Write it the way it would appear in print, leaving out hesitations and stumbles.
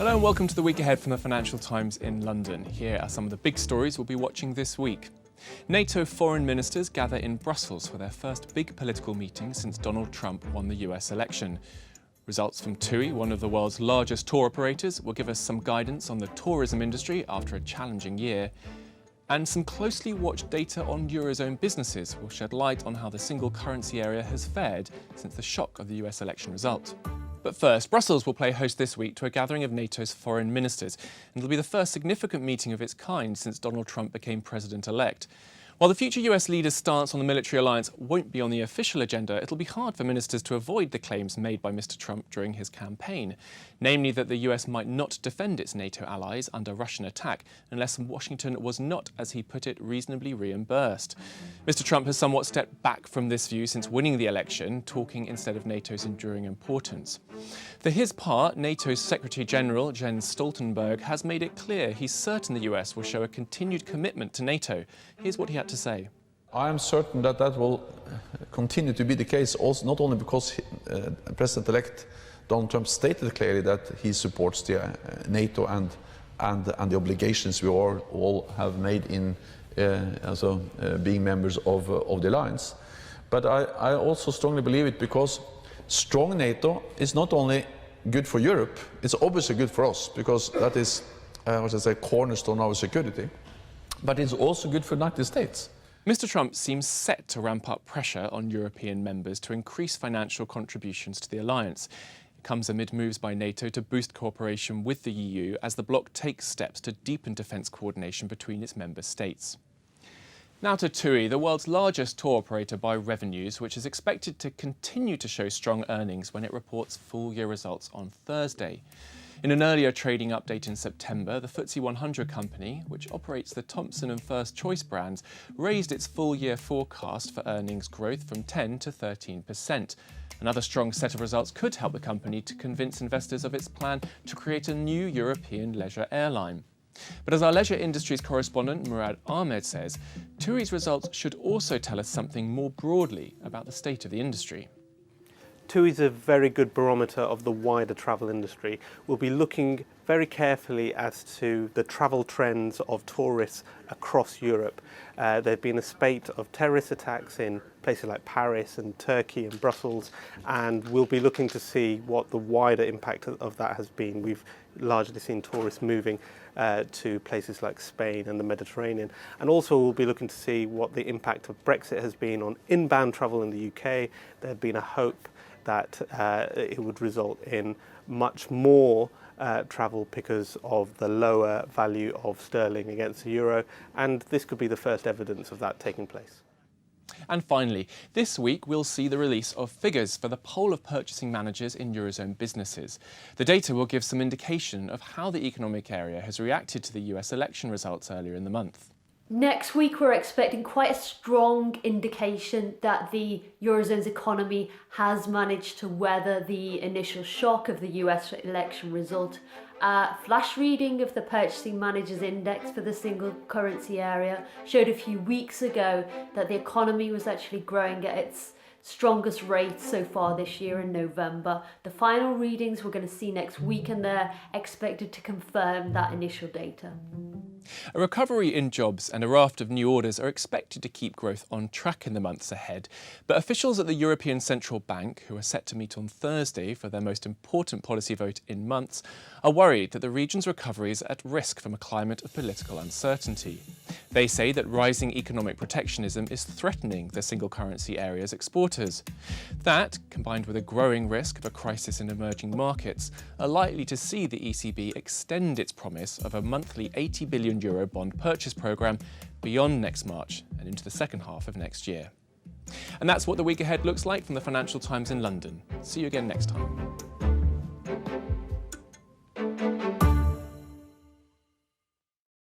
Hello and welcome to the week ahead from the Financial Times in London. Here are some of the big stories we'll be watching this week. NATO foreign ministers gather in Brussels for their first big political meeting since Donald Trump won the US election. Results from TUI, one of the world's largest tour operators, will give us some guidance on the tourism industry after a challenging year. And some closely watched data on eurozone businesses will shed light on how the single currency area has fared since the shock of the US election result. But first, Brussels will play host this week to a gathering of NATO's foreign ministers, and it'll be the first significant meeting of its kind since Donald Trump became president-elect. While the future US leader's stance on the military alliance won't be on the official agenda, it'll be hard for ministers to avoid the claims made by Mr. Trump during his campaign, namely that the US might not defend its NATO allies under Russian attack unless Washington was not, as he put it, reasonably reimbursed. Mr. Trump has somewhat stepped back from this view since winning the election, talking instead of NATO's enduring importance. For his part, NATO's Secretary-General Jens Stoltenberg has made it clear he's certain the US will show a continued commitment to NATO. Here's what he had to say. I am certain that that will continue to be the case, also not only because President-elect Donald Trump stated clearly that he supports the NATO and the obligations we all have made in being members of the alliance. But I also strongly believe it because strong NATO is not only good for Europe, it's obviously good for us because that is, cornerstone of our security. But it's also good for the United States. Mr. Trump seems set to ramp up pressure on European members to increase financial contributions to the alliance. It comes amid moves by NATO to boost cooperation with the EU as the bloc takes steps to deepen defence coordination between its member states. Now to TUI, the world's largest tour operator by revenues, which is expected to continue to show strong earnings when it reports full-year results on Thursday. In an earlier trading update in September, the FTSE 100 company, which operates the Thompson and First Choice brands, raised its full-year forecast for earnings growth from 10 to 13%. Another strong set of results could help the company to convince investors of its plan to create a new European leisure airline. But as our leisure industries correspondent Murad Ahmed says, TUI's results should also tell us something more broadly about the state of the industry. TUI is a very good barometer of the wider travel industry. We'll be looking very carefully as to the travel trends of tourists across Europe. There have been a spate of terrorist attacks in places like Paris and Turkey and Brussels, and we'll be looking to see what the wider impact of that has been. We've largely seen tourists moving to places like Spain and the Mediterranean. And also we'll be looking to see what the impact of Brexit has been on inbound travel in the UK. There had been a hope that it would result in much more travel because of the lower value of sterling against the euro, and this could be the first evidence of that taking place. And finally, this week we'll see the release of figures for the poll of purchasing managers in eurozone businesses. The data will give some indication of how the economic area has reacted to the US election results earlier in the month. Next week, we're expecting quite a strong indication that the Eurozone's economy has managed to weather the initial shock of the US election result. Flash reading of the Purchasing Managers Index for the single currency area showed a few weeks ago that the economy was actually growing at its strongest rate so far this year in November. The final readings we're going to see next week, and they're expected to confirm that initial data. A recovery in jobs and a raft of new orders are expected to keep growth on track in the months ahead. But officials at the European Central Bank, who are set to meet on Thursday for their most important policy vote in months, are worried that the region's recovery is at risk from a climate of political uncertainty. They say that rising economic protectionism is threatening the single currency area's exporters. That, combined with a growing risk of a crisis in emerging markets, are likely to see the ECB extend its promise of a monthly €80 billion bond purchase programme beyond next March and into the second half of next year. And that's what the week ahead looks like from the Financial Times in London. See you again next time.